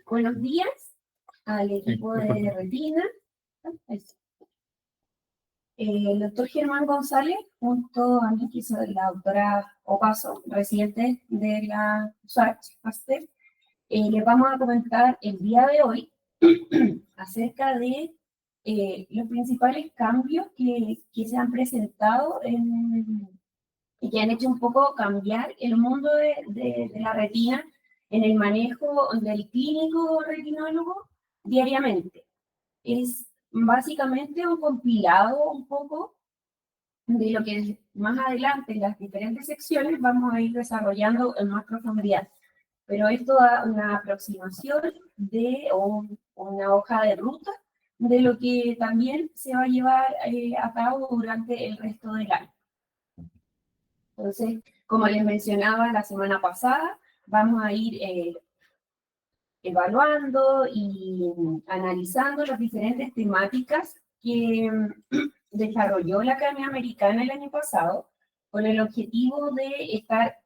Buenos días al equipo de Retina. El doctor Germán González, junto a mí, que soy la doctora Opaso, residente de la USACH Pasteur, les vamos a comentar el día de hoy acerca de los principales cambios que se han presentado y que han hecho un poco cambiar el mundo de la retina en el manejo del clínico retinólogo diariamente. Es básicamente un compilado un poco de lo que más adelante en las diferentes secciones vamos a ir desarrollando en más profundidad. Pero esto da una aproximación de una hoja de ruta de lo que también se va a llevar a cabo durante el resto del año. Entonces, como les mencionaba la semana pasada, vamos a ir evaluando y analizando las diferentes temáticas que desarrolló la Academia Americana el año pasado con el objetivo de estar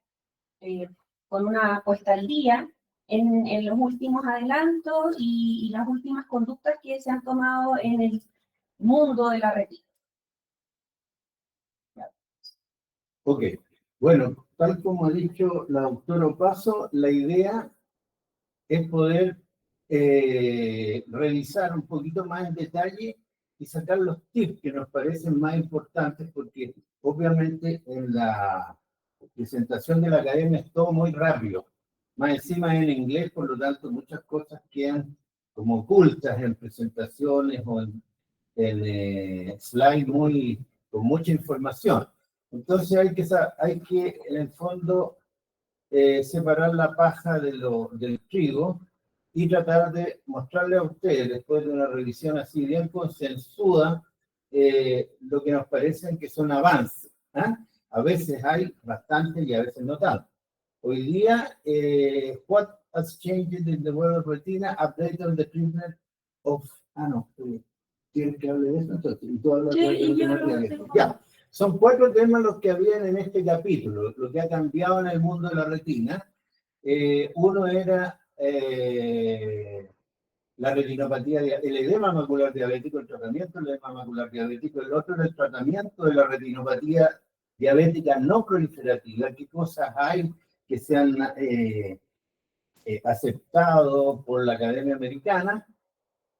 con una puesta al día en los últimos adelantos y las últimas conductas que se han tomado en el mundo de la retina. Ok, bueno, tal como ha dicho la doctora Opaso, la idea es poder revisar un poquito más en detalle y sacar los tips que nos parecen más importantes, porque obviamente en la presentación de la academia es todo muy rápido, más encima en inglés, por lo tanto muchas cosas quedan como ocultas en presentaciones o en slides con mucha información. Entonces hay que en el fondo separar la paja del trigo y tratar de mostrarle a ustedes, después de una revisión así bien consensuada, lo que nos parecen que son avances. A veces hay bastante y a veces no tanto. Hoy día, what has changed in the world of retina, update on the treatment of... ¿Quieres que hable de eso? Entonces, y tú hablas de ya. Son 4 temas los que habían en este capítulo, lo que ha cambiado en el mundo de la retina. Uno era la retinopatía, el edema macular diabético, el tratamiento del edema macular diabético. El otro era el tratamiento de la retinopatía diabética no proliferativa. ¿Qué cosas hay que se han aceptado por la Academia Americana,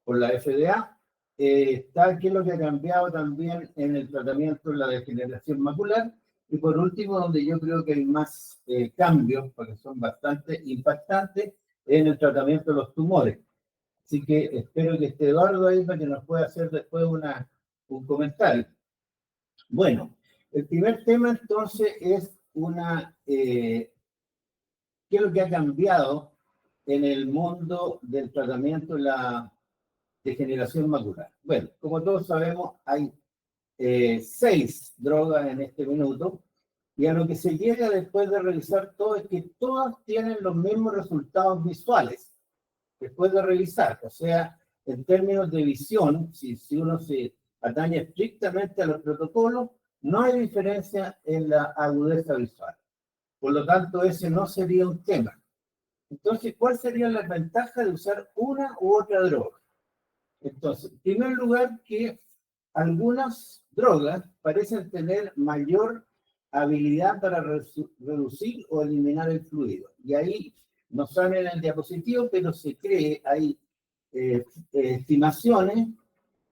por la FDA? Está qué es lo que ha cambiado también en el tratamiento de la degeneración macular. Y por último, donde yo creo que hay más cambios, porque son bastante impactantes, en el tratamiento de los tumores. Así que espero que esté Eduardo ahí para que nos pueda hacer después un comentario. Bueno, el primer tema entonces es qué es lo que ha cambiado en el mundo del tratamiento de la degeneración macular. Bueno, como todos sabemos, hay 6 drogas en este minuto, y a lo que se llega después de revisar todo es que todas tienen los mismos resultados visuales después de revisar. O sea, en términos de visión, si uno se atañe estrictamente a los protocolos, no hay diferencia en la agudeza visual. Por lo tanto, ese no sería un tema. Entonces, ¿cuál sería la ventaja de usar una u otra droga? Entonces, en primer lugar, que algunas drogas parecen tener mayor habilidad para reducir o eliminar el fluido. Y ahí no sale en el diapositivo, pero se cree, hay estimaciones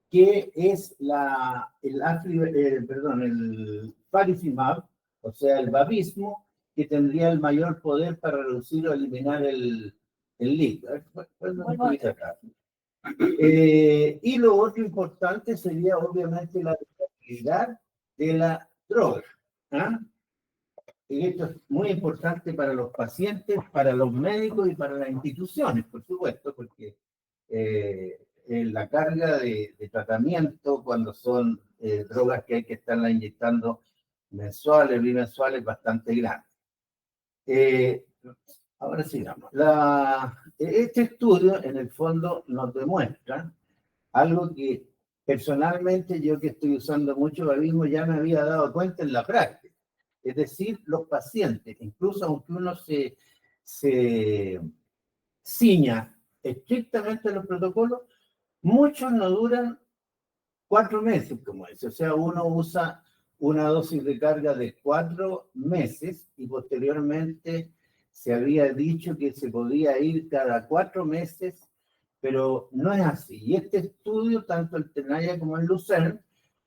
que es el faricimab, o sea, el babismo, que tendría el mayor poder para reducir o eliminar el líquido. Y lo otro importante sería obviamente la durabilidad de la droga. Y esto es muy importante para los pacientes, para los médicos y para las instituciones, por supuesto, porque la carga de tratamiento cuando son drogas que hay que estarlas inyectando mensuales, bimensuales, es bastante grande. Ahora sigamos. Este estudio, en el fondo, nos demuestra algo que personalmente yo que estoy usando mucho babismo ya me había dado cuenta en la práctica. Es decir, los pacientes, incluso aunque uno se ciña estrictamente los protocolos, muchos no duran 4 meses, como es. O sea, uno usa una dosis de carga de 4 meses y posteriormente se había dicho que se podía ir cada 4 meses, pero no es así. Y este estudio, tanto el TENAYA como el Lucerne,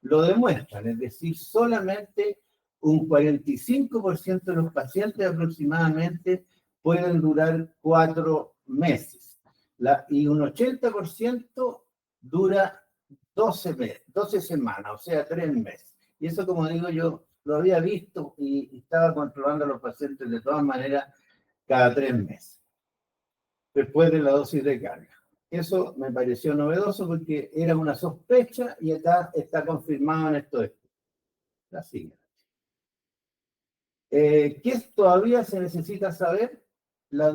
lo demuestran, es decir, solamente un 45% de los pacientes aproximadamente pueden durar 4 meses. Y un 80% dura 12 semanas, o sea, 3 meses. Y eso, como digo, yo lo había visto y estaba controlando a los pacientes de todas maneras cada 3 meses, después de la dosis de carga. Eso me pareció novedoso porque era una sospecha y acá está confirmado en esto. La siguiente. ¿Qué todavía se necesita saber? La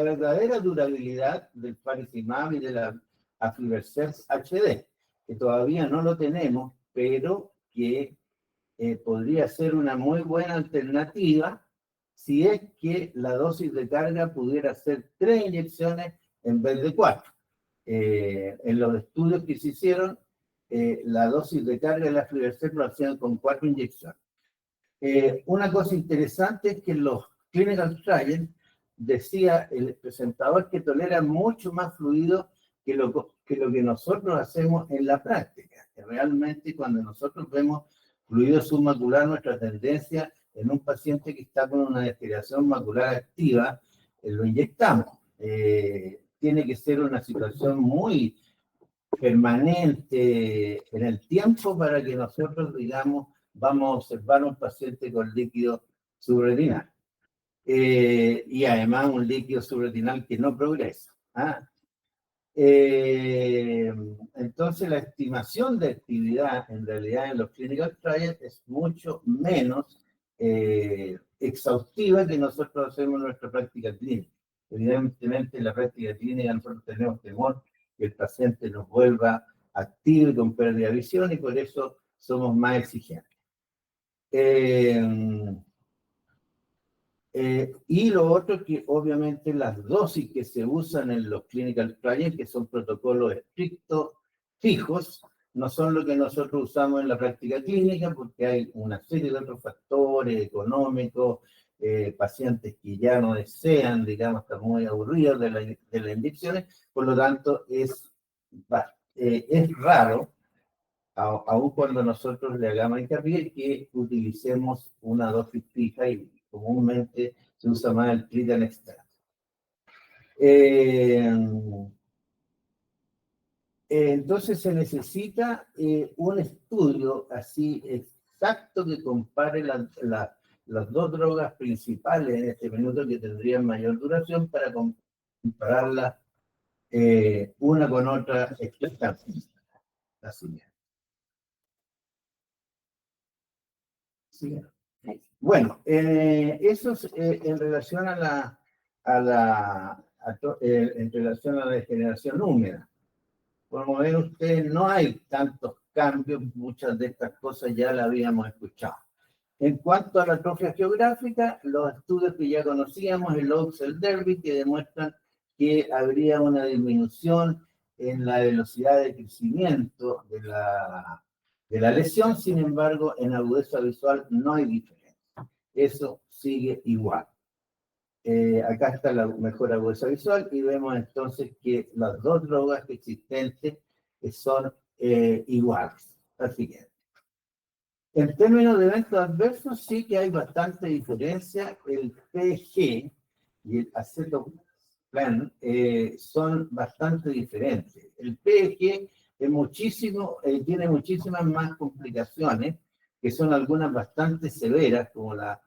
verdadera durabilidad del faricimab y de la aflibercept HD, que todavía no lo tenemos, pero que podría ser una muy buena alternativa si es que la dosis de carga pudiera ser 3 inyecciones en vez de 4. En los estudios que se hicieron, la dosis de carga de la aflibercept lo hacían con 4 inyecciones. Una cosa interesante es que en los clinical trials decía el presentador que tolera mucho más fluido que lo que nosotros hacemos en la práctica. Que realmente cuando nosotros vemos fluido submacular, nuestra tendencia en un paciente que está con una desviación macular activa, lo inyectamos. Tiene que ser una situación muy permanente en el tiempo para que nosotros, digamos, vamos a observar un paciente con líquido subretinal. Y además un líquido subretinal que no progresa. Entonces la estimación de actividad en realidad en los clinical trials es mucho menos exhaustiva que nosotros hacemos en nuestra práctica clínica. Evidentemente en la práctica clínica nosotros tenemos temor que el paciente nos vuelva activo y con pérdida de visión y por eso somos más exigentes. Y lo otro que obviamente las dosis que se usan en los clinical trials, que son protocolos estrictos, fijos, no son lo que nosotros usamos en la práctica clínica porque hay una serie de otros factores económicos, pacientes que ya no desean, digamos, están muy aburridos de las inyecciones, por lo tanto es raro, aun cuando nosotros le hagamos hincapié, que utilicemos una dosis fija y comúnmente se usa más el Tritan Extract. Entonces se necesita un estudio así exacto que compare las dos drogas principales en este minuto que tendrían mayor duración para compararlas una con otra exactamente. Así es. Sí. Bueno, eso es en relación en relación a la degeneración húmeda. Como ven ustedes, no hay tantos cambios, muchas de estas cosas ya las habíamos escuchado. En cuanto a la atrofia geográfica, los estudios que ya conocíamos, el Oaks, el Derby, que demuestran que habría una disminución en la velocidad de crecimiento de la lesión, sin embargo, en agudeza visual no hay diferencia. Eso sigue igual. Acá está la mejor agudeza visual y vemos entonces que las dos drogas existentes son iguales. Así que, en términos de eventos adversos, sí que hay bastante diferencia. El PG y el acetoplan son bastante diferentes. El PG tiene muchísimas más complicaciones, que son algunas bastante severas, como la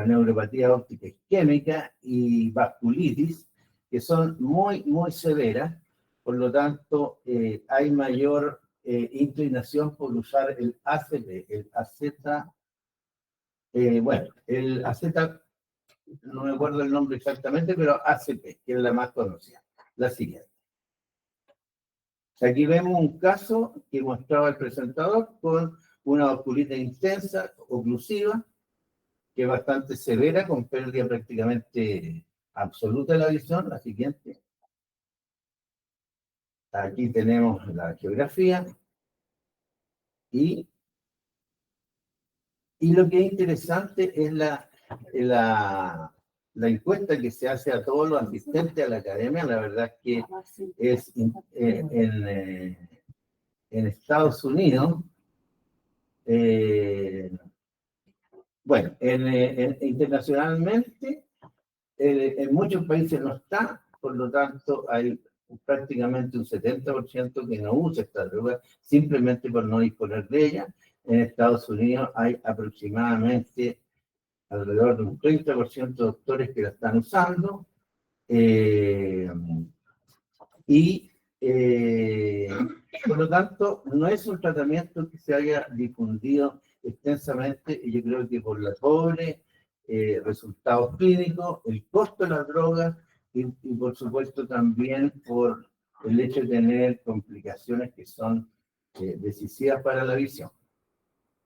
neuropatía óptica isquémica y vasculitis, que son muy, muy severas. Por lo tanto, hay mayor inclinación por usar el ACP, el no me acuerdo el nombre exactamente, pero ACP, que es la más conocida. La siguiente. Aquí vemos un caso que mostraba el presentador con una vasculitis intensa, oclusiva, que es bastante severa, con pérdida prácticamente absoluta de la visión, la siguiente. Aquí tenemos la geografía y lo que es interesante es la encuesta que se hace a todos los asistentes a la academia. La verdad es que es en Estados Unidos, bueno, internacionalmente, en muchos países no está, por lo tanto hay prácticamente un 70% que no usa esta droga simplemente por no disponer de ella. En Estados Unidos hay aproximadamente alrededor de un 30% de doctores que la están usando, y por lo tanto no es un tratamiento que se haya difundido extensamente, y yo creo que por los pobres resultados clínicos, el costo de las drogas y por supuesto también por el hecho de tener complicaciones que son decisivas para la visión.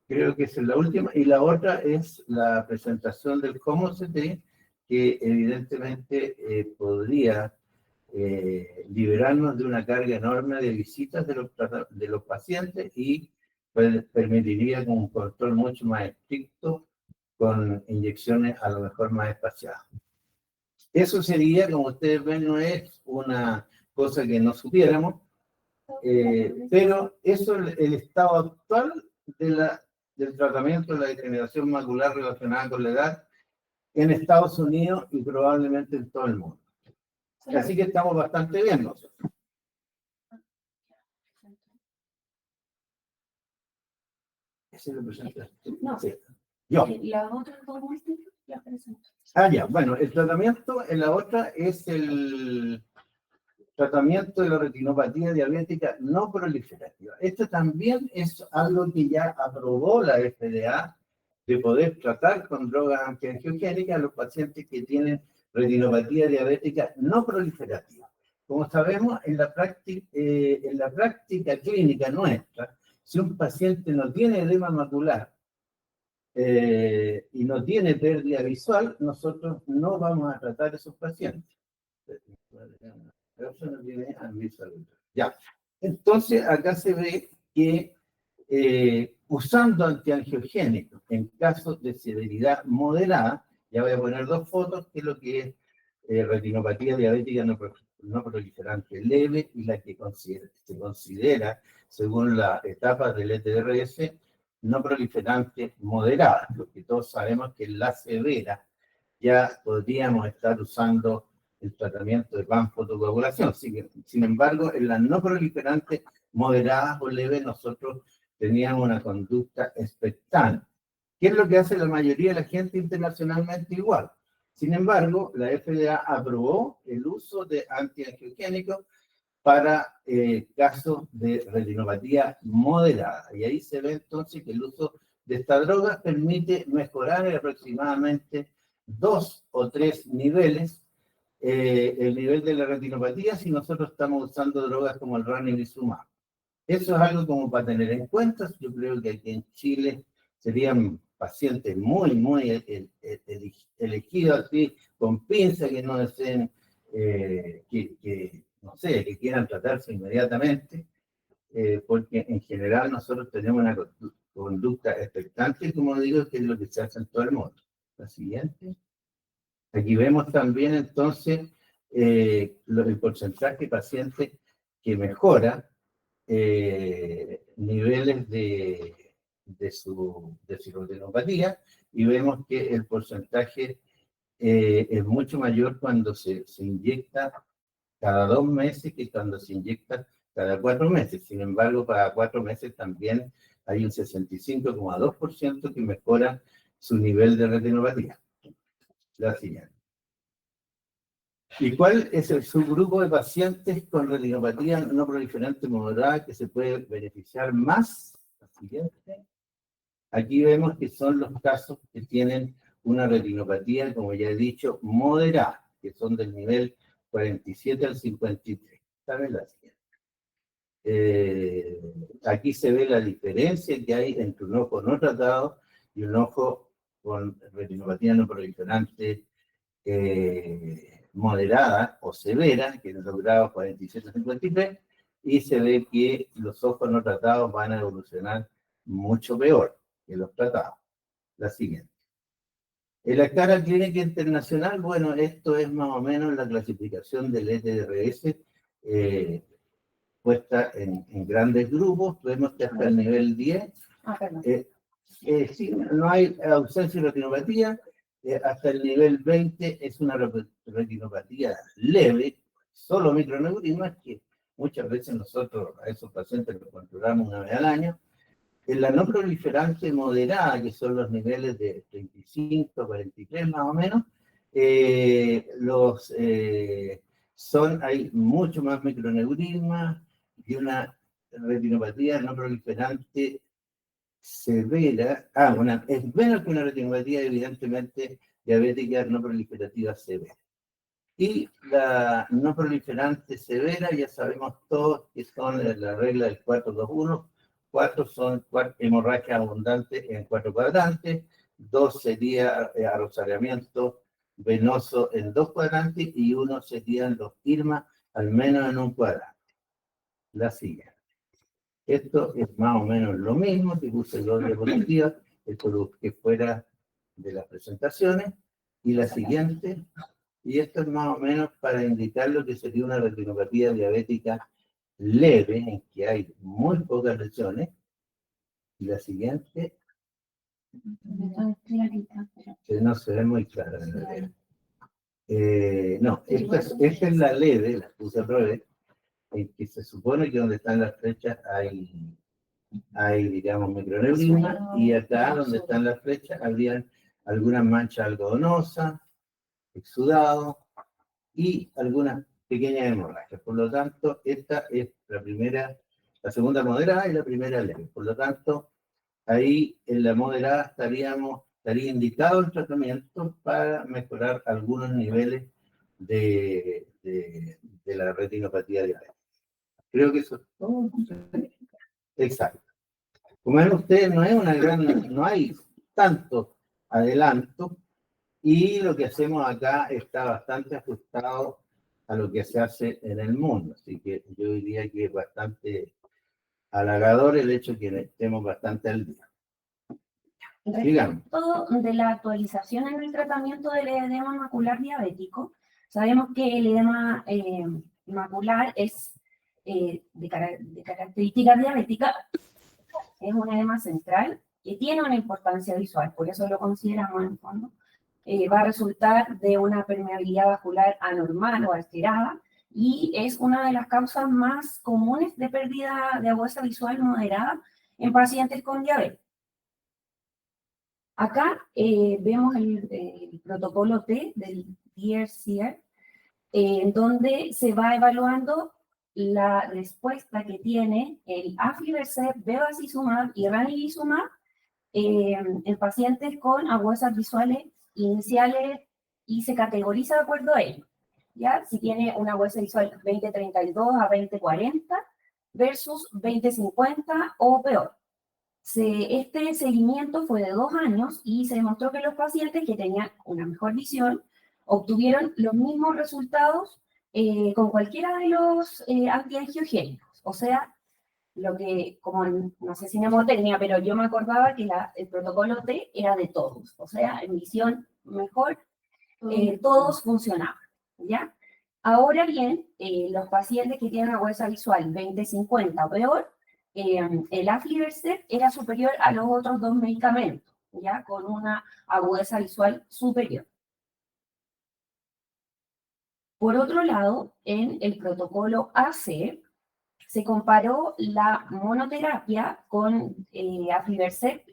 Creo que esa es la última. Y la otra es la presentación del HOMO-CT, que evidentemente podría liberarnos de una carga enorme de visitas de los pacientes y permitiría un control mucho más estricto con inyecciones a lo mejor más espaciadas. Eso sería, como ustedes ven, no es una cosa que no supiéramos, pero eso es el estado actual del tratamiento de la degeneración macular relacionada con la edad en Estados Unidos y probablemente en todo el mundo. Así que estamos bastante bien nosotros. ¿Ese lo presentaste? No. Sí. Yo. Las otras dos últimas las presento. Ah, ya. Bueno, el tratamiento en la otra es el tratamiento de la retinopatía diabética no proliferativa. Esto también es algo que ya aprobó la FDA, de poder tratar con drogas antiangiogénicas a los pacientes que tienen retinopatía diabética no proliferativa. Como sabemos, en la práctica clínica nuestra, si un paciente no tiene edema macular y no tiene pérdida visual, nosotros no vamos a tratar a esos pacientes. Ya. Entonces, acá se ve que usando antiangiogénicos en casos de severidad moderada, ya voy a poner dos fotos, que es lo que es retinopatía diabética no proliferante leve y la que se considera, según la etapa del ETDRS, no proliferante moderada, porque todos sabemos que en la severa ya podríamos estar usando el tratamiento de panfotocoagulación. Sin embargo, en las no proliferantes moderadas o leves, nosotros teníamos una conducta expectante. ¿Qué es lo que hace la mayoría de la gente internacionalmente igual? Sin embargo, la FDA aprobó el uso de antiangiogénicos para casos de retinopatía moderada. Y ahí se ve entonces que el uso de esta droga permite mejorar en aproximadamente 2 o 3 niveles el nivel de la retinopatía si nosotros estamos usando drogas como el ranibizumab. Eso es algo como para tener en cuenta. Yo creo que aquí en Chile serían pacientes muy elegidos así, con pinza, que no deseen, no sé, que quieran tratarse inmediatamente, porque en general nosotros tenemos una conducta expectante, como digo, que es lo que se hace en todo el mundo. La siguiente. Aquí vemos también entonces el porcentaje de pacientes que mejora niveles de su retinopatía, y vemos que el porcentaje es mucho mayor cuando se inyecta cada 2 meses que cuando se inyecta cada 4 meses. Sin embargo, para 4 meses también hay un 65,2% que mejora su nivel de retinopatía. La siguiente. ¿Y cuál es el subgrupo de pacientes con retinopatía no proliferante moderada que se puede beneficiar más? La siguiente. Aquí vemos que son los casos que tienen una retinopatía, como ya he dicho, moderada, que son del nivel 47 al 53. ¿Saben la siguiente? Aquí se ve la diferencia que hay entre un ojo no tratado y un ojo con retinopatía no proliferante moderada o severa, que es los grados 47-53, y se ve que los ojos no tratados van a evolucionar mucho peor que los tratados. La siguiente. En la escala clínica internacional, bueno, esto es más o menos la clasificación del ETDRS, puesta en grandes grupos. Vemos que hasta el nivel 10, sí, no hay ausencia de retinopatía. Hasta el nivel 20 es una retinopatía leve, solo microneurismas, que muchas veces nosotros a esos pacientes los controlamos una vez al año. En la no proliferante moderada, que son los niveles de 35, 43 más o menos, hay mucho más microneurisma y una retinopatía no proliferante severa. Es menos que una retinopatía evidentemente diabética no proliferativa severa. Y la no proliferante severa, ya sabemos todos que son la regla del 4-2-1. 4 son hemorragia abundante en 4 cuadrantes, 2 sería arrosariamiento venoso en 2 cuadrantes y 1 serían los IRMA al menos en un cuadrante. La siguiente. Esto es más o menos lo mismo, que puse dos diapositivas, esto lo que fuera de las presentaciones. Y la siguiente, y esto es más o menos para indicar lo que sería una retinopatía diabética leve, en que hay muy pocas lesiones. Y la siguiente, que no se ve muy clara en realidad. No, esta es la leve, la puse al revés, en que se supone que donde están las flechas hay digamos, microneurisma, y acá donde están las flechas habrían algunas manchas algodonosas, exudado y algunas pequeñas hemorragias. Por lo tanto, esta es la segunda moderada y la primera leve. Por lo tanto, ahí en la moderada estaría indicado el tratamiento para mejorar algunos niveles de la retinopatía diabética. Creo que eso es todo. Exacto. Como ven ustedes, no hay tanto adelanto, y lo que hacemos acá está bastante ajustado a lo que se hace en el mundo. Así que yo diría que es bastante halagador el hecho de que estemos bastante al día. Respecto de la actualización en el tratamiento del edema macular diabético, sabemos que el edema macular es de característica diabética, es un edema central que tiene una importancia visual, por eso lo consideramos en el fondo. Va a resultar de una permeabilidad vascular anormal o alterada, y es una de las causas más comunes de pérdida de agudeza visual moderada en pacientes con diabetes. Acá vemos el protocolo T del DRCR, en donde se va evaluando la respuesta que tiene el aflibercept, bevacizumab y ranibizumab en pacientes con agudezas visuales iniciales, y se categoriza de acuerdo a ello. ¿Ya? Si tiene una agudeza visual 20-32 a 20-40 versus 20-50 o peor. Este seguimiento fue de 2 años y se demostró que los pacientes que tenían una mejor visión obtuvieron los mismos resultados con cualquiera de los antiangiogénicos. O sea, lo que, como no sé si mnemotecnia, pero yo me acordaba que el protocolo T era de todos. O sea, en visión mejor, todos funcionaban, ¿ya? Ahora bien, los pacientes que tienen agudeza visual 20-50 o peor, el aflibercept era superior a los otros 2 medicamentos, ¿ya? Con una agudeza visual superior. Por otro lado, en el protocolo AC, se comparó la monoterapia con aflibercept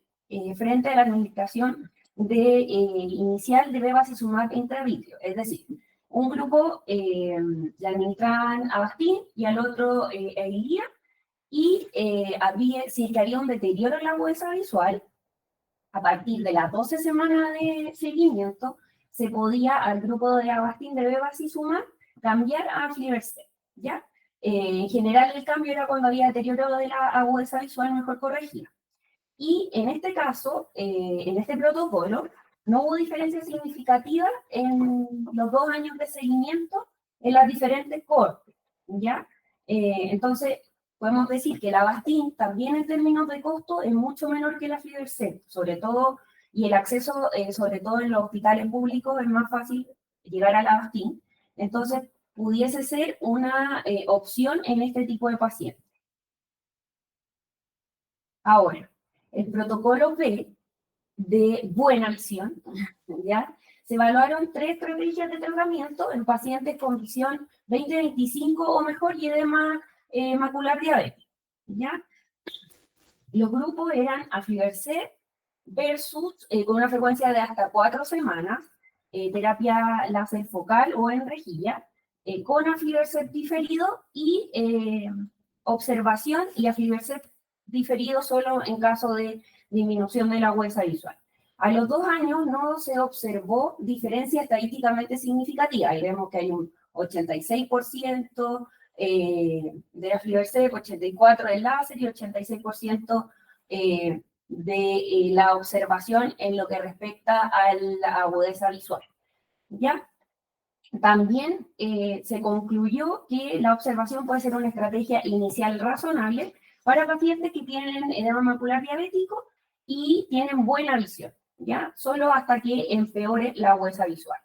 frente a la administración inicial de bevacizumab intravítrea. Es decir, un grupo le administraban Avastin y al otro Eylea, y si es que había un deterioro en la agudeza visual, a partir de las 12 semanas de seguimiento, se podía al grupo de Avastin de bevacizumab cambiar a aflibercept, ¿ya? En general, el cambio era cuando había deterioro de la agudeza visual mejor corregida. Y en este caso, en este protocolo, no hubo diferencia significativa en los 2 años de seguimiento en las diferentes cohortes, ¿ya? Entonces, podemos decir que el Avastin también en términos de costo es mucho menor que la Aflibercept, sobre todo, y el acceso, sobre todo en los hospitales públicos, es más fácil llegar al Avastin. Entonces, pudiese ser una opción en este tipo de pacientes. Ahora, el protocolo B de buena visión, ¿ya? Se evaluaron 3 estrategias de tratamiento en pacientes con visión 20/25 o mejor y edema macular diabético, ¿ya? Los grupos eran Aflibercept versus, con una frecuencia de hasta 4 semanas, terapia láser focal o en rejilla, con Aflibercept diferido y observación y Aflibercept diferido solo en caso de disminución de la agudeza visual. A los 2 años no se observó diferencia estadísticamente significativa. Ahí vemos que hay un 86% de Aflibercept, 84% del láser y 86% de la observación en lo que respecta a la agudeza visual. ¿Ya? También se concluyó que la observación puede ser una estrategia inicial razonable para pacientes que tienen edema macular diabético y tienen buena visión, ¿ya? Solo hasta que empeore la agudeza visual.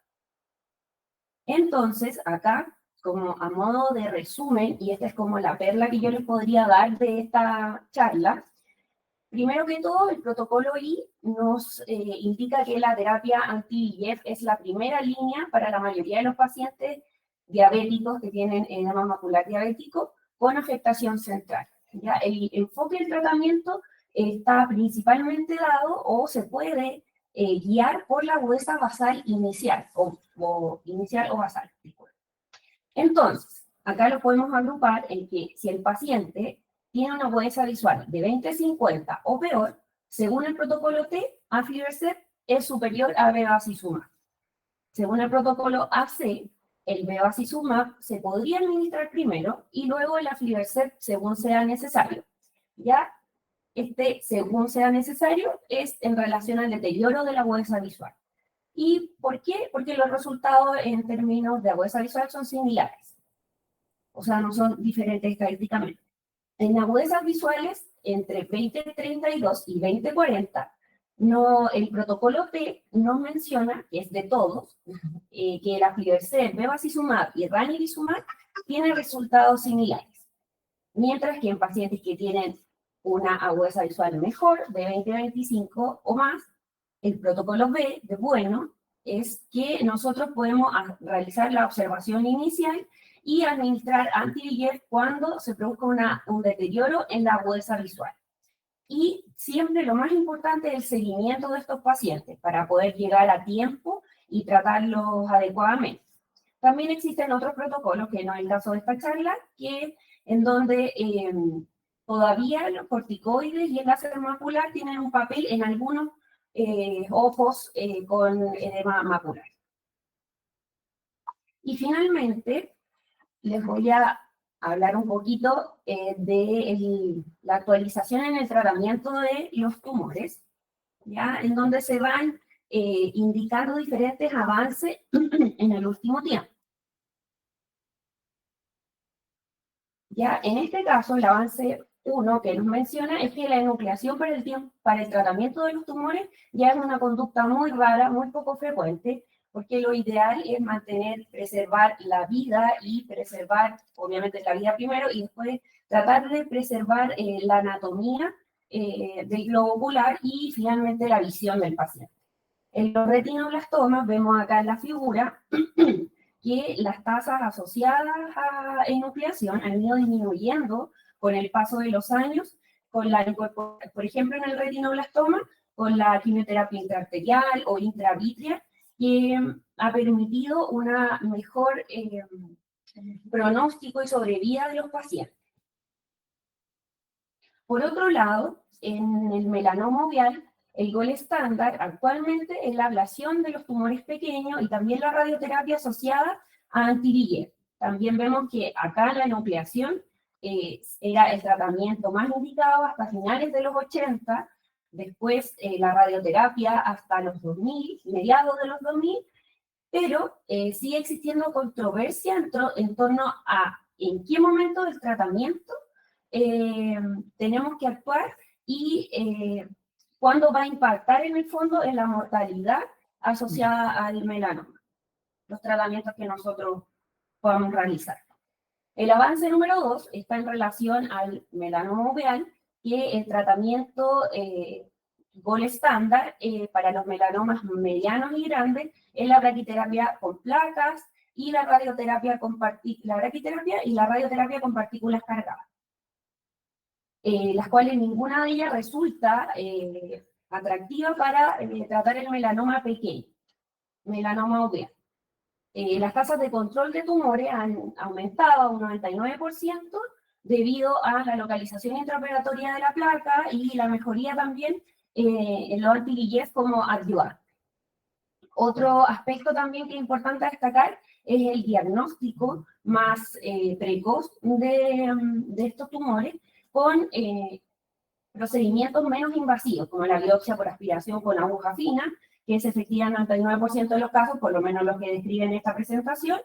Entonces, acá, como a modo de resumen, y esta es como la perla que yo les podría dar de esta charla, primero que todo, el protocolo I nos indica que la terapia anti-VEGF es la primera línea para la mayoría de los pacientes diabéticos que tienen edema macular diabético con afectación central. ¿Ya? El enfoque del tratamiento está principalmente dado o se puede guiar por la agudeza basal inicial o inicial o basal. Entonces, acá lo podemos agrupar en que si el paciente tiene una agudeza visual de 20/50 o peor, según el protocolo T, Aflibercept es superior a bevacizumab. Según el protocolo AC, el bevacizumab se podría administrar primero y luego el Aflibercept según sea necesario. Ya según sea necesario es en relación al deterioro de la agudeza visual. ¿Y por qué? Porque los resultados en términos de agudeza visual son similares. O sea, no son diferentes estadísticamente. En agudezas visuales, entre 20/32 y 20/40, no, el protocolo T nos menciona, que es de todos, que el Aflibercept, bevacizumab y ranibizumab tienen resultados similares. Mientras que en pacientes que tienen una agudeza visual mejor, de 20/25 o más, el protocolo B, de bueno, es que nosotros podemos realizar la observación inicial y administrar anti-VEGF cuando se produzca un deterioro en la agudeza visual. Y siempre lo más importante es el seguimiento de estos pacientes para poder llegar a tiempo y tratarlos adecuadamente. También existen otros protocolos, que no es el caso de esta charla, que en donde todavía los corticoides y el láser macular tienen un papel en algunos ojos con edema macular. Y finalmente, les voy a hablar un poquito de la actualización en el tratamiento de los tumores, ¿ya? En donde se van indicando diferentes avances en el último tiempo. Ya, en este caso, el avance 1 que nos menciona es que la enucleación para el tratamiento de los tumores ya es una conducta muy rara, muy poco frecuente, porque lo ideal es preservar la vida y preservar, obviamente, la vida primero y después tratar de preservar la anatomía del globo ocular y finalmente la visión del paciente. En los retinoblastomas, vemos acá en la figura que las tasas asociadas a enucleación han ido disminuyendo con el paso de los años, por ejemplo, en el retinoblastoma, con la quimioterapia intraarterial o intravítrea, que ha permitido una mejor pronóstico y sobrevida de los pacientes. Por otro lado, en el melanoma ovial, el gol estándar actualmente es la ablación de los tumores pequeños y también la radioterapia asociada a anti-VEGF. También vemos que acá la enucleación era el tratamiento más indicado hasta finales de los 80, después la radioterapia hasta los 2000, mediados de los 2000, pero sigue existiendo controversia en torno a en qué momento del tratamiento tenemos que actuar y cuándo va a impactar en el fondo en la mortalidad asociada al melanoma, los tratamientos que nosotros podamos realizar. El avance número 2 está en relación al melanoma uveal, que el tratamiento gold estándar para los melanomas medianos y grandes es la braquiterapia con placas y la radioterapia con partículas cargadas, las cuales ninguna de ellas resulta atractiva para tratar el melanoma pequeño, melanoma uveal. Las tasas de control de tumores han aumentado a un 99% debido a la localización intraoperatoria de la placa y la mejoría también en los anti-VEGF como adyuvante. Otro aspecto también que es importante destacar es el diagnóstico más precoz de estos tumores con procedimientos menos invasivos, como la biopsia por aspiración con aguja fina, que es efectiva en 99% de los casos, por lo menos los que describen esta presentación,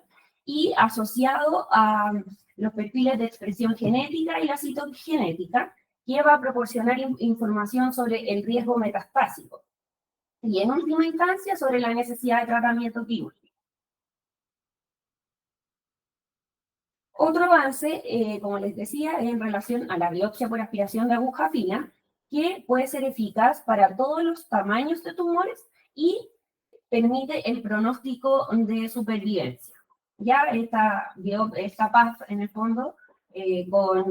y asociado a los perfiles de expresión genética y la citogenética, que va a proporcionar información sobre el riesgo metastásico. Y en última instancia, sobre la necesidad de tratamiento quirúrgico. Otro avance, como les decía, es en relación a la biopsia por aspiración de aguja fina, que puede ser eficaz para todos los tamaños de tumores y permite el pronóstico de supervivencia. Ya esta PAF en el fondo con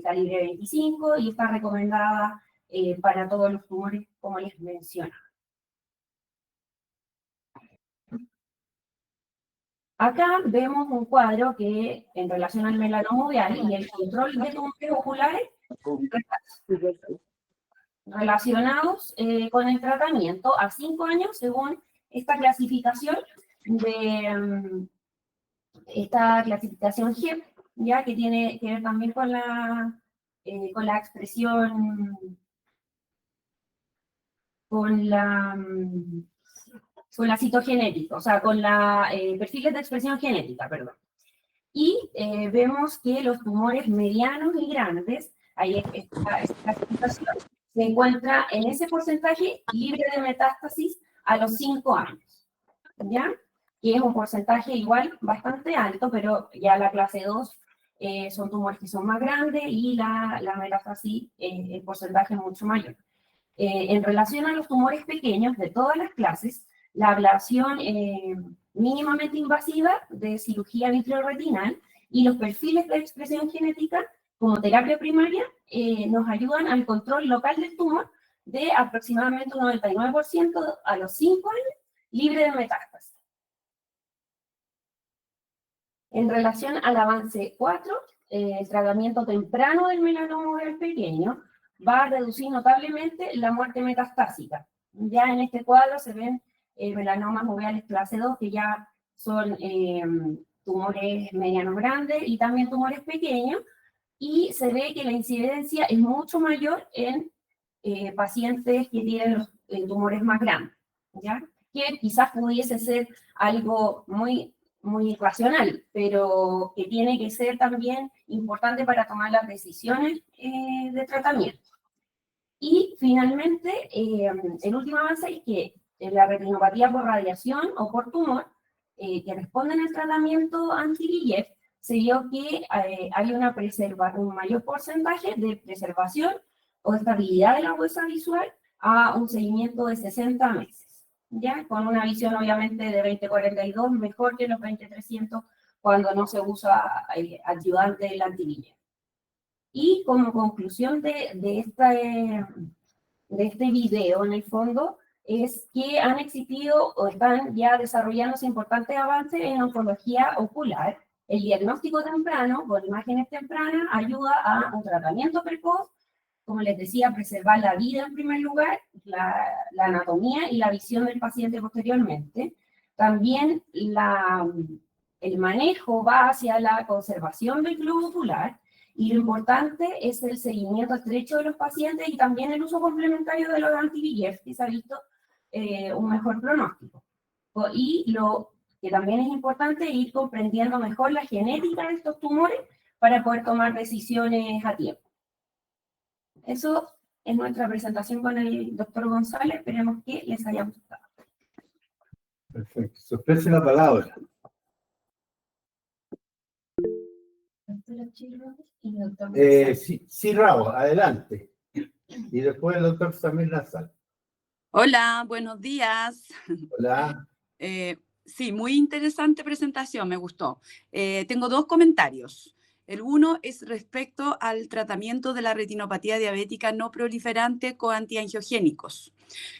calibre 25 y está recomendada para todos los tumores, como les mencionaba. Acá vemos un cuadro que, en relación al melanoma uveal y el control de tumores oculares relacionados con el tratamiento a 5 años, según esta clasificación GEP, ya que tiene que ver también con la expresión, con la citogenética, o sea, con la perfiles de expresión genética, perdón. Y vemos que los tumores medianos y grandes, ahí esta clasificación, se encuentra en ese porcentaje libre de metástasis a los 5 años, ¿ya? Que es un porcentaje igual bastante alto, pero ya la clase 2 son tumores que son más grandes y la metástasis, el porcentaje es mucho mayor. En relación a los tumores pequeños de todas las clases, la ablación mínimamente invasiva de cirugía vitreoretinal y los perfiles de expresión genética como terapia primaria nos ayudan al control local del tumor de aproximadamente un 99% a los 5 años, libre de metástasis. En relación al avance 4, el tratamiento temprano del melanoma uveal pequeño va a reducir notablemente la muerte metastásica. Ya en este cuadro se ven melanomas uveales clase 2, que ya son tumores medianos grandes y también tumores pequeños, y se ve que la incidencia es mucho mayor en pacientes que tienen los tumores más grandes, ¿ya? Que quizás pudiese ser algo muy racional, pero que tiene que ser también importante para tomar las decisiones de tratamiento. Y finalmente, el último avance es que en la retinopatía por radiación o por tumor, que responden al tratamiento anti-VEGF, se vio que hay un mayor porcentaje de preservación o estabilidad de la huesa visual a un seguimiento de 60 meses, ¿ya? Con una visión obviamente de 20/42, mejor que los 20/300 cuando no se usa ayudante del anti-VEGF. Y como conclusión de este video, en el fondo, es que han existido o están ya desarrollándose importantes avances en oncología ocular. El diagnóstico temprano, con imágenes tempranas, ayuda a un tratamiento precoz, como les decía, preservar la vida en primer lugar, la anatomía y la visión del paciente posteriormente. También el manejo va hacia la conservación del globo ocular Y lo importante es el seguimiento estrecho de los pacientes y también el uso complementario de los anti-VEGF, que se ha visto un mejor pronóstico. Y lo que también es importante es ir comprendiendo mejor la genética de estos tumores para poder tomar decisiones a tiempo. Eso es nuestra presentación con el doctor González. Esperemos que les haya gustado. Perfecto. Se ofrece la palabra. Doctora Chirro y doctor González. Sí, Rao, adelante. Y después el doctor Samir Nazal. Hola, buenos días. Hola. Sí, muy interesante presentación, me gustó. Tengo dos comentarios. El uno es respecto al tratamiento de la retinopatía diabética no proliferante con antiangiogénicos.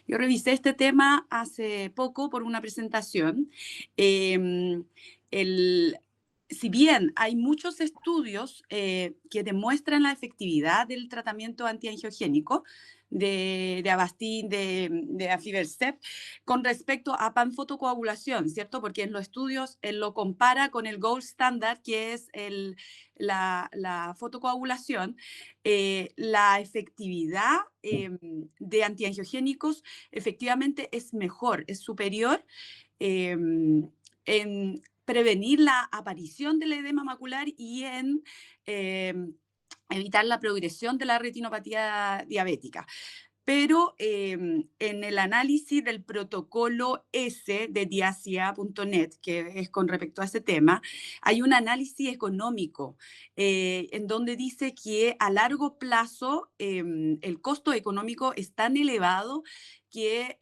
Yo revisé este tema hace poco por una presentación. Si bien hay muchos estudios que demuestran la efectividad del tratamiento antiangiogénico de Avastin, de Aflibercept, con respecto a panfotocoagulación, ¿cierto? Porque en los estudios él lo compara con el gold standard, que es la fotocoagulación. La efectividad de antiangiogénicos efectivamente es mejor, es superior en prevenir la aparición del edema macular y en evitar la progresión de la retinopatía diabética. Pero en el análisis del protocolo S de diacia.net, que es con respecto a ese tema, hay un análisis económico en donde dice que a largo plazo el costo económico es tan elevado que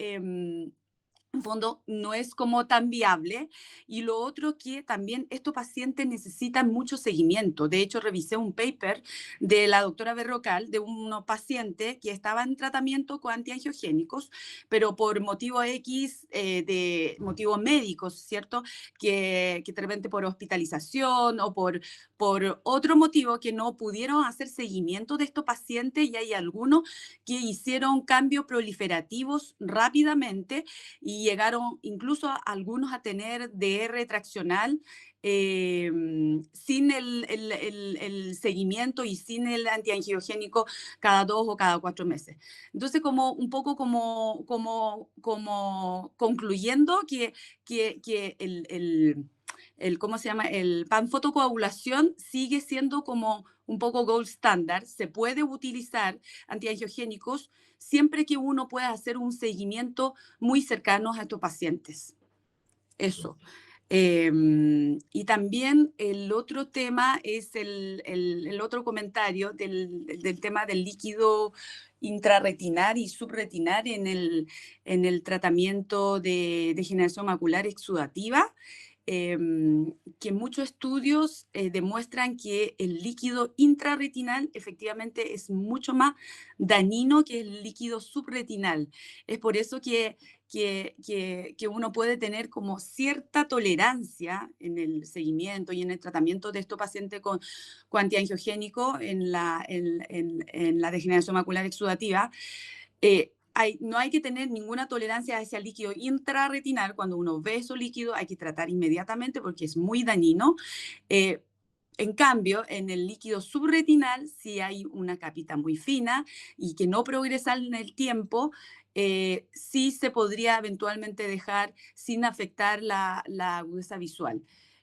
en fondo no es como tan viable. Y lo otro que también estos pacientes necesitan mucho seguimiento. De hecho, revisé un paper de la doctora Berrocal de unos pacientes que estaban en tratamiento con antiangiogénicos, pero por motivo X, de motivos médicos, ¿cierto? Que de repente por hospitalización o por otro motivo que no pudieron hacer seguimiento de estos pacientes, y hay algunos que hicieron cambios proliferativos rápidamente y llegaron incluso algunos a tener DR traccional sin el seguimiento y sin el antiangiogénico cada 2 o cada 4 meses. Entonces, como un poco como concluyendo que ¿cómo se llama? El panfotocoagulación sigue siendo como un poco gold standard. Se puede utilizar antiangiogénicos siempre que uno pueda hacer un seguimiento muy cercano a estos pacientes. Eso. Y también el otro tema es el otro comentario del tema del líquido intrarretinar y subretinar en el tratamiento de degeneración macular exudativa. Que muchos estudios demuestran que el líquido intrarretinal efectivamente es mucho más dañino que el líquido subretinal. Es por eso que uno puede tener como cierta tolerancia en el seguimiento y en el tratamiento de estos pacientes con antiangiogénico en la degeneración macular exudativa. No hay que tener ninguna tolerancia hacia el líquido intrarretinal. Cuando uno ve esos líquidos hay que tratar inmediatamente porque es muy dañino. En cambio, en el líquido subretinal, si hay una capita muy fina y que no progresa en el tiempo, sí se podría eventualmente dejar sin afectar la agudeza visual.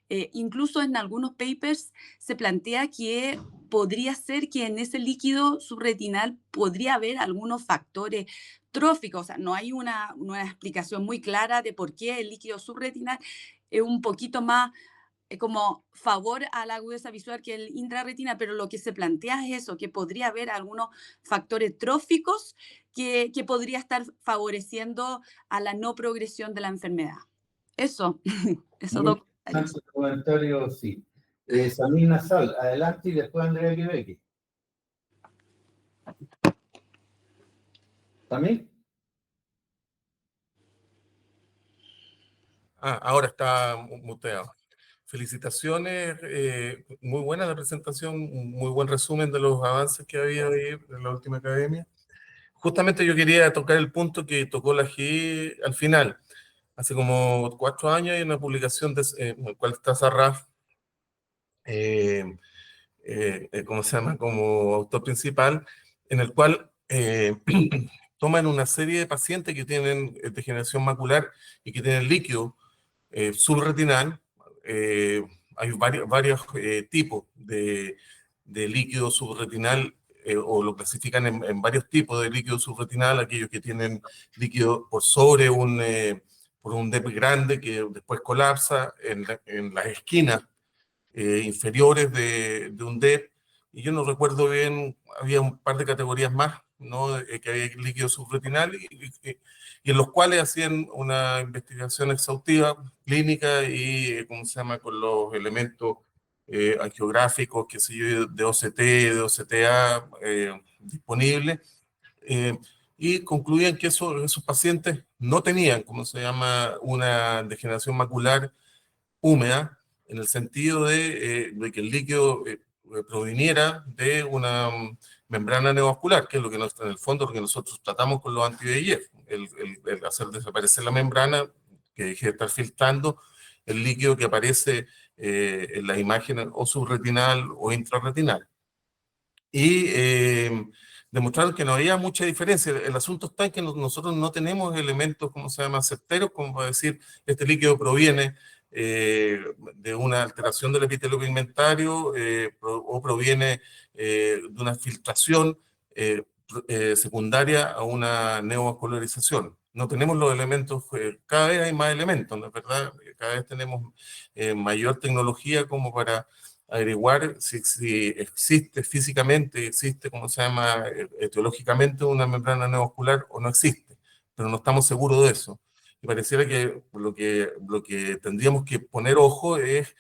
Incluso en algunos papers se plantea que podría ser que en ese líquido subretinal podría haber algunos factores tróficos. O sea, no hay una explicación muy clara de por qué el líquido subretinal es un poquito más como favor a la agudeza visual que el intrarretinal, pero lo que se plantea es eso, que podría haber algunos factores tróficos que podría estar favoreciendo a la no progresión de la enfermedad. Eso, esos dos comentarios. Comentario, sí. Samir Nazal, adelante, y después Andrea Quebeque. ¿Samir? Ahora está muteado. Felicitaciones, muy buena la presentación, muy buen resumen de los avances que había ahí en la última academia. Justamente yo quería tocar el punto que tocó la GI al final. Hace como 4 años hay una publicación en la cual está Sarraf ¿cómo se llama?, como autor principal, en el cual toman una serie de pacientes que tienen degeneración macular y que tienen líquido subretinal. Hay varios tipos de líquido subretinal, o lo clasifican en varios tipos de líquido subretinal, aquellos que tienen líquido por sobre por un DEP grande que después colapsa en las esquinas inferiores de un DEP, y yo no recuerdo bien, había un par de categorías más, ¿no? Que había líquido subretinal y en los cuales hacían una investigación exhaustiva, clínica y, ¿cómo se llama?, con los elementos angiográficos, qué sé yo, de OCT, de OCTA disponibles, eh, y concluían que esos pacientes no tenían, ¿cómo se llama?, una degeneración macular húmeda, en el sentido de que el líquido proviniera de una membrana neovascular, que es lo que en el fondo lo que nosotros tratamos con los anti-VEGF, el hacer desaparecer la membrana, que deje de estar filtrando el líquido que aparece en las imágenes o subretinal o intrarretinal. Y demostraron que no había mucha diferencia. El asunto está en que nosotros no tenemos elementos, ¿cómo se llama?, certeros, como para decir, este líquido proviene de una alteración del epitelio pigmentario o proviene de una filtración secundaria a una neovascularización. No tenemos los elementos, cada vez hay más elementos, ¿no es verdad? Cada vez tenemos mayor tecnología como para averiguar si existe físicamente, existe, ¿cómo se llama?, etiológicamente una membrana neovascular o no existe, pero no estamos seguros de eso. Y pareciera que lo que tendríamos que poner ojo es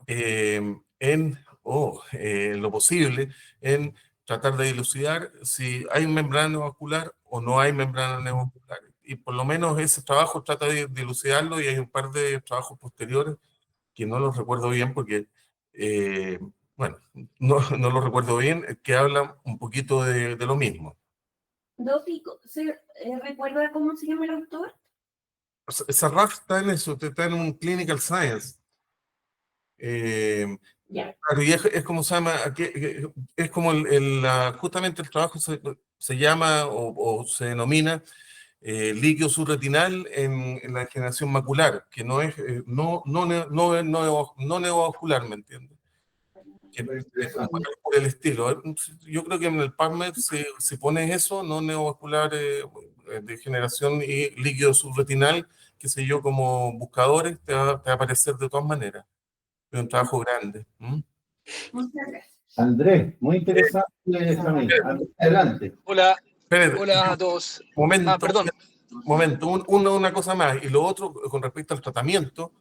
en lo posible, en tratar de dilucidar si hay membrana neovascular o no hay membrana neovascular. Y por lo menos ese trabajo trata de dilucidarlo, y hay un par de trabajos posteriores que no los recuerdo bien porque, bueno, no los recuerdo bien, que hablan un poquito de lo mismo. Dofi, ¿recuerda cómo se llama el autor? Sarraf está en eso, está en un clinical science. Ya. Claro, y es como se llama, es como justamente el trabajo se llama o se denomina líquido subretinal en la degeneración macular, que no es no neovascular, ¿me entiendes? Que Muy es un interesante. poco por el estilo. Yo creo que en el PubMed si pones eso, no neovascular, degeneración y líquido subretinal, qué sé yo, como buscadores, te va a aparecer de todas maneras. Es un trabajo grande. Muchas gracias. Andrés, muy interesante, Jamil. Adelante. Hola, Espérate, hola a todos. momento, Perdón. una cosa más. Y lo otro, con respecto al tratamiento,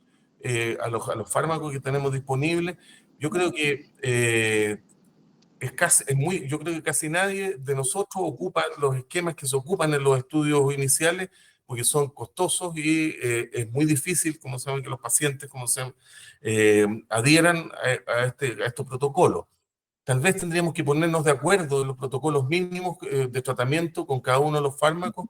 a los fármacos que tenemos disponibles, yo creo que yo creo que casi nadie de nosotros ocupa los esquemas que se ocupan en los estudios iniciales, porque son costosos y es muy difícil, como saben, que los pacientes adhieran a estos protocolos. Tal vez tendríamos que ponernos de acuerdo en los protocolos mínimos de tratamiento con cada uno de los fármacos.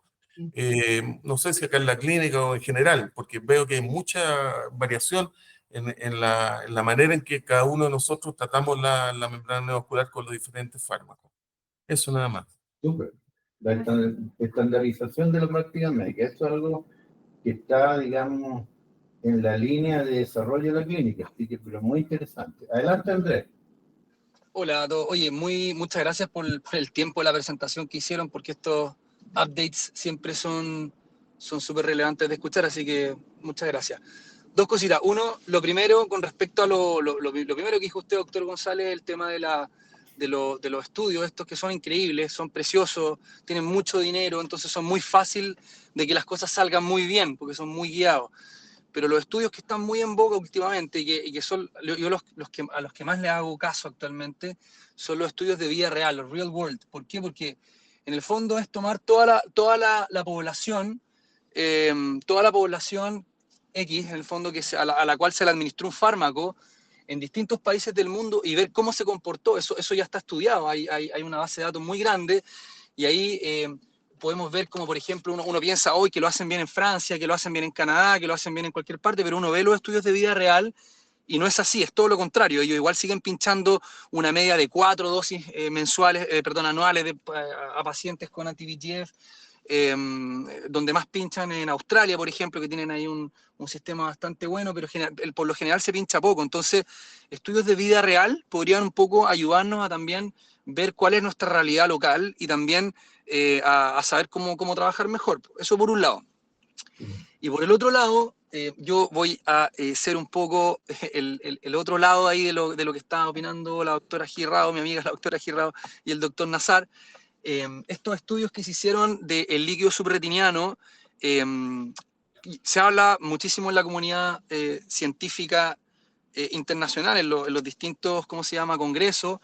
No sé si acá en la clínica o en general, porque veo que hay mucha variación en la manera en que cada uno de nosotros tratamos la membrana neovascular con los diferentes fármacos. Eso nada más. Súper. La estandarización de la práctica médica, esto es algo que está, digamos, en la línea de desarrollo de la clínica, así que pero muy interesante. Adelante, Andrés. Hola a todos. Oye, muchas gracias por el tiempo de la presentación que hicieron, porque estos updates siempre son súper relevantes de escuchar, así que muchas gracias. Dos cositas. Uno, lo primero, con respecto a lo primero que dijo usted, doctor González, el tema de los estudios, estos que son increíbles, son preciosos, tienen mucho dinero, entonces son muy fácil de que las cosas salgan muy bien, porque son muy guiados. Pero los estudios que están muy en boga últimamente y que son yo a los que más le hago caso actualmente son los estudios de vida real, los real world. ¿Por qué? Porque en el fondo es tomar toda la población, X, en el fondo a la cual se le administró un fármaco en distintos países del mundo y ver cómo se comportó. Eso ya está estudiado, hay una base de datos muy grande y ahí podemos ver como, por ejemplo, uno piensa hoy que lo hacen bien en Francia, que lo hacen bien en Canadá, que lo hacen bien en cualquier parte, pero uno ve los estudios de vida real Y no es así, es todo lo contrario. Ellos igual siguen pinchando una media de 4 dosis anuales a pacientes con anti-VEGF, donde más pinchan en Australia, por ejemplo, que tienen ahí un sistema bastante bueno, pero por lo general se pincha poco. Entonces, estudios de vida real podrían un poco ayudarnos a también ver cuál es nuestra realidad local y también a saber cómo trabajar mejor. Eso por un lado. Y por el otro lado, yo voy a ser un poco el otro lado ahí de lo que está opinando la doctora Girao, mi amiga la doctora Girao y el doctor Nazar. Estos estudios que se hicieron del líquido subretiniano, se habla muchísimo en la comunidad científica internacional, en los distintos, ¿cómo se llama?, congresos,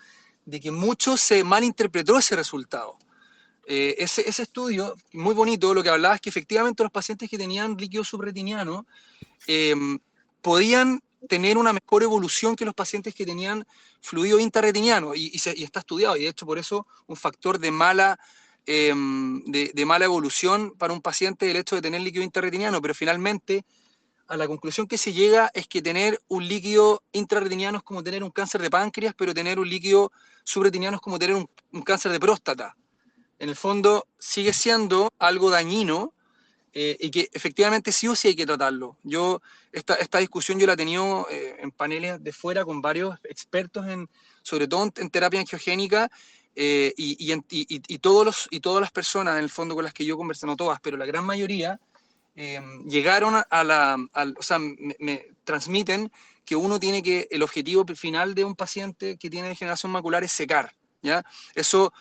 de que mucho se malinterpretó ese resultado. Ese estudio, muy bonito, lo que hablaba es que efectivamente los pacientes que tenían líquido subretiniano podían tener una mejor evolución que los pacientes que tenían fluido intrarretiniano, y está estudiado, y de hecho por eso un factor de mala evolución para un paciente el hecho de tener líquido intrarretiniano, pero finalmente a la conclusión que se llega es que tener un líquido intrarretiniano es como tener un cáncer de páncreas, pero tener un líquido subretiniano es como tener un cáncer de próstata. En el fondo sigue siendo algo dañino y que efectivamente sí o sí hay que tratarlo. Esta discusión yo la he tenido en paneles de fuera con varios expertos, sobre todo en terapia angiogénica, y todas las personas en el fondo con las que yo conversé, no todas, pero la gran mayoría, llegaron o sea, me transmiten que el objetivo final de un paciente que tiene degeneración macular es secar, ¿ya? Eso,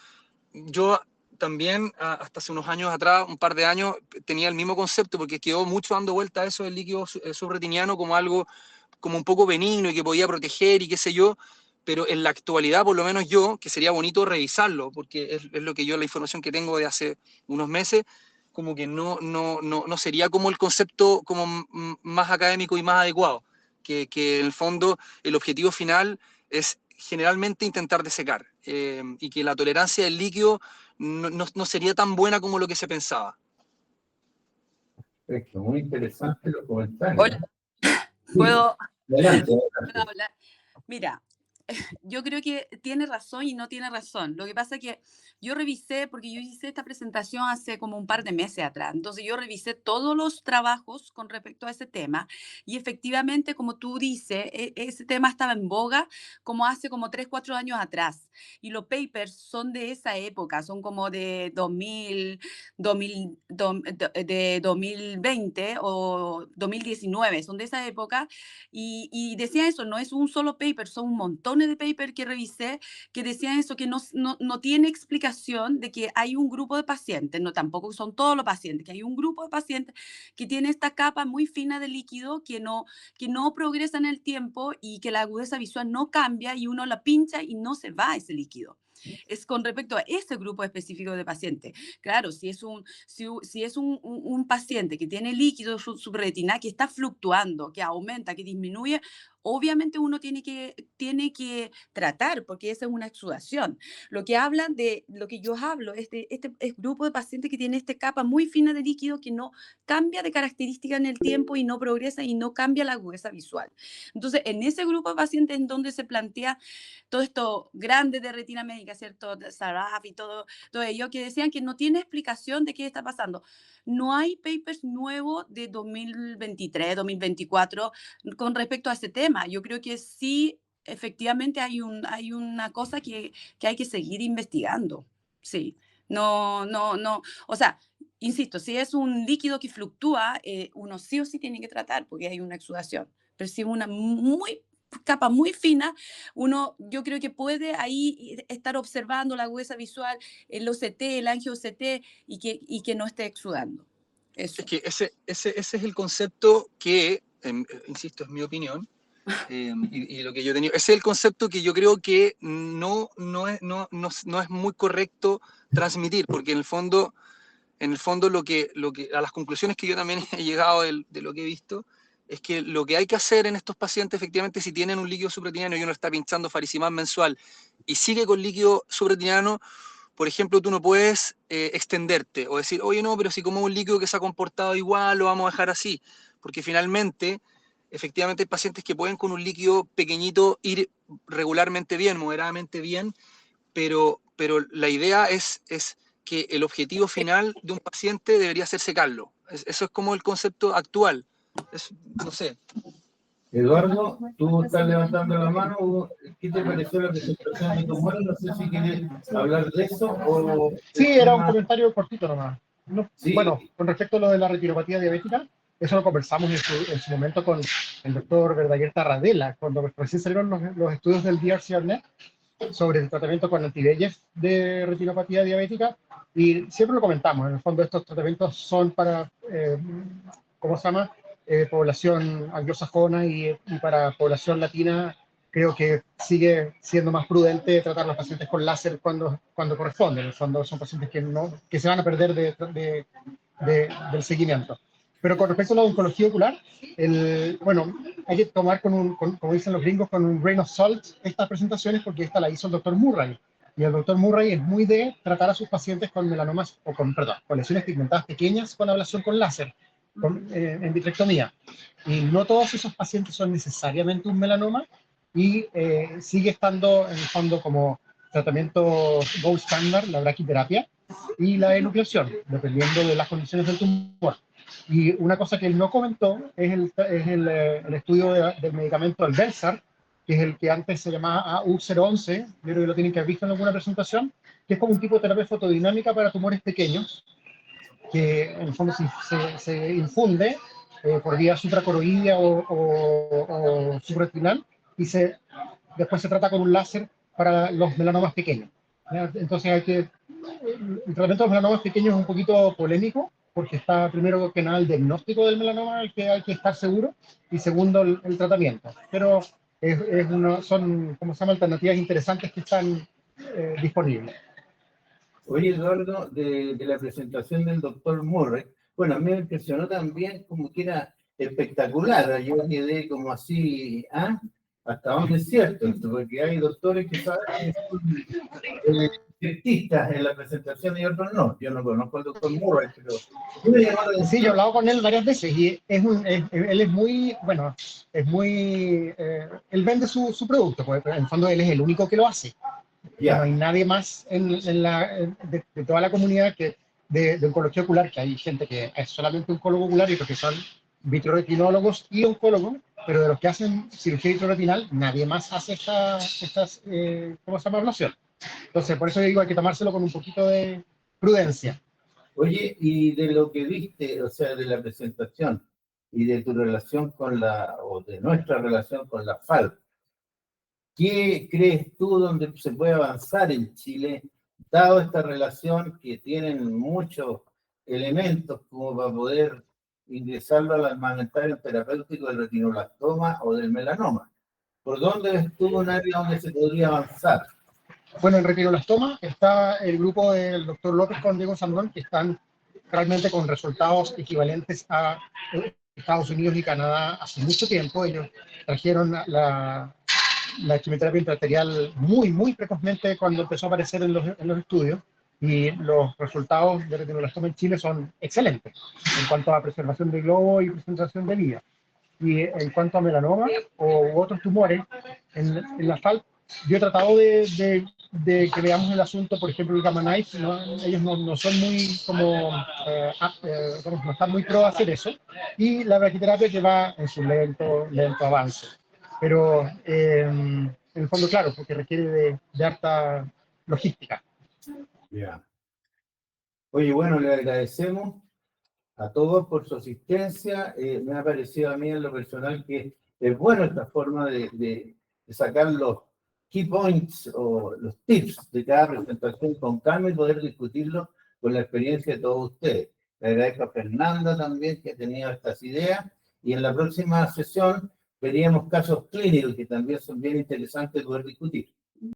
yo también, hasta hace unos años atrás, un par de años, tenía el mismo concepto, porque quedó mucho dando vuelta a eso del líquido subretiniano como algo, como un poco benigno y que podía proteger y qué sé yo, pero en la actualidad, por lo menos yo, que sería bonito revisarlo, porque es lo que la información que tengo de hace unos meses, como que no sería como el concepto como más académico y más adecuado, que en el fondo el objetivo final es generalmente intentar desecar, y que la tolerancia del líquido no sería tan buena como lo que se pensaba. Perfecto, muy interesante los comentarios. Hola, ¿puedo Adelante. hablar? Mira, yo creo que tiene razón y no tiene razón. Lo que pasa es que yo revisé, porque yo hice esta presentación hace como un par de meses atrás, entonces yo revisé todos los trabajos con respecto a ese tema y efectivamente, como tú dices, ese tema estaba en boga como hace como 3, 4 años atrás y los papers son de esa época, son como de 2020 o 2019, son de esa época y decía eso, no es un solo paper, son un montón de papers que revisé que decían eso, que no tiene explicación de que hay un grupo de pacientes, no tampoco son todos los pacientes, que hay un grupo de pacientes que tiene esta capa muy fina de líquido que no progresa en el tiempo y que la agudeza visual no cambia y uno la pincha y no se va ese líquido. Es con respecto a ese grupo específico de pacientes. Claro, si es un paciente que tiene líquido subretinal que está fluctuando, que aumenta, que disminuye, obviamente uno tiene que tratar, porque esa es una exudación. Lo que hablan de, lo que yo hablo, es de este grupo de pacientes que tiene esta capa muy fina de líquido que no cambia de característica en el tiempo y no progresa y no cambia la agudeza visual. Entonces, en ese grupo de pacientes en donde se plantea todo esto grande de retina médica, ¿cierto? De Saraf y todo ello, que decían que no tiene explicación de qué está pasando. No hay papers nuevos de 2023, 2024 con respecto a ese tema. Yo creo que sí, efectivamente hay una cosa que hay que seguir investigando. Sí, no. O sea, insisto, si es un líquido que fluctúa, uno sí o sí tiene que tratar porque hay una exudación. Pero si es una capa muy fina, yo creo que puede ahí estar observando la agudeza visual, el OCT, el angio-OCT y que no esté exudando. Eso. Es que ese es el concepto que, insisto, es mi opinión, y lo que yo he tenido, ese es el concepto que yo creo que no es muy correcto transmitir, porque en el fondo a las conclusiones que yo también he llegado de lo que he visto, es que lo que hay que hacer en estos pacientes, efectivamente, si tienen un líquido subretiniano y uno está pinchando faricimab mensual y sigue con líquido subretiniano, por ejemplo, tú no puedes extenderte o decir, oye, no, pero si como un líquido que se ha comportado igual, lo vamos a dejar así, porque finalmente efectivamente hay pacientes que pueden con un líquido pequeñito ir regularmente bien, moderadamente bien, pero la idea es que el objetivo final de un paciente debería ser secarlo. Eso es como el concepto actual. No sé. Eduardo, tú estás levantando la mano. ¿Qué te pareció la presentación de tu muerte? No sé si quieres hablar de eso o... Sí, era un comentario cortito nomás. No, Sí. Bueno, con respecto a lo de la retiropatía diabética, eso lo conversamos en su momento con el doctor Verdaguer Tarradella, cuando recién salieron los estudios del DRCRNet sobre el tratamiento con anti-VEGF de retinopatía diabética, y siempre lo comentamos. En el fondo, estos tratamientos son para, ¿cómo se llama? Población anglosajona y para población latina. Creo que sigue siendo más prudente tratar a los pacientes con láser cuando corresponde. En el fondo son pacientes que se van a perder del seguimiento. Pero con respecto a la oncología ocular, bueno, hay que tomar como dicen los gringos, con un grain of salt estas presentaciones, porque esta la hizo el doctor Murray. Y el doctor Murray es muy de tratar a sus pacientes con melanomas, con lesiones pigmentadas pequeñas con ablación con láser, en vitrectomía. Y no todos esos pacientes son necesariamente un melanoma, y sigue estando en el fondo como tratamiento gold standard la braquiterapia y la enucleación, dependiendo de las condiciones del tumor. Y una cosa que él no comentó es el estudio del medicamento Albelzar, que es el que antes se llamaba AU011, yo creo que lo tienen que haber visto en alguna presentación, que es como un tipo de terapia fotodinámica para tumores pequeños, que en el fondo se infunde por vía supracoroidea o subretinal, y después se trata con un láser para los melanomas pequeños. Entonces el tratamiento de los melanomas pequeños es un poquito polémico, porque está primero que nada el diagnóstico del melanoma, al que hay que estar seguro, y segundo el tratamiento. Pero son, ¿cómo se llama?, alternativas interesantes que están disponibles. Oye, Eduardo, de la presentación del doctor Murray, bueno, a mí me impresionó también como que era espectacular. Yo quedé como así, ¿hasta dónde es cierto esto? Porque hay doctores que saben que son cientistas en la presentación y otros no. Yo no conozco al doctor Murray, pero... Sí, yo he hablado con él varias veces, y él es muy, bueno, él vende su producto, porque en el fondo él es el único que lo hace. No hay nadie más de toda la comunidad de oncología ocular, que hay gente que es solamente oncólogo ocular y otros que son vitreoretinólogos y oncólogos, pero de los que hacen cirugía vitreoretinal, nadie más hace estas ¿cómo se llama?, ablación. Entonces, por eso yo digo, hay que tomárselo con un poquito de prudencia. Oye, y de lo que viste, o sea, de la presentación y de tu relación o de nuestra relación con la FALC, ¿qué crees tú donde se puede avanzar en Chile, dado esta relación que tienen muchos elementos como para poder ingresarlo al armamentario terapéutico del retinoblastoma o del melanoma? ¿Por dónde ves tú un área donde se podría avanzar? Bueno, en retinoblastoma está el grupo del doctor López con Diego Sandón, que están realmente con resultados equivalentes a Estados Unidos y Canadá hace mucho tiempo. Ellos trajeron la quimioterapia intraarterial muy precozmente cuando empezó a aparecer en los estudios, y los resultados de retinoblastoma en Chile son excelentes en cuanto a preservación de globo y presentación de vida. Y en cuanto a melanoma u otros tumores, en la FALC, yo he tratado de que veamos el asunto, por ejemplo, el gamma knife, ellos no son muy no están muy pro a hacer eso, y la braquiterapia que va en su lento avance. Pero en el fondo, claro, porque requiere de harta logística. Yeah. Oye, bueno, le agradecemos a todos por su asistencia. Me ha parecido a mí en lo personal que es bueno esta forma de sacar los key points o los tips de cada presentación con calma y poder discutirlo con la experiencia de todos ustedes. Le agradezco a Fernanda también, que ha tenido estas ideas, y en la próxima sesión veríamos casos clínicos que también son bien interesantes poder discutir.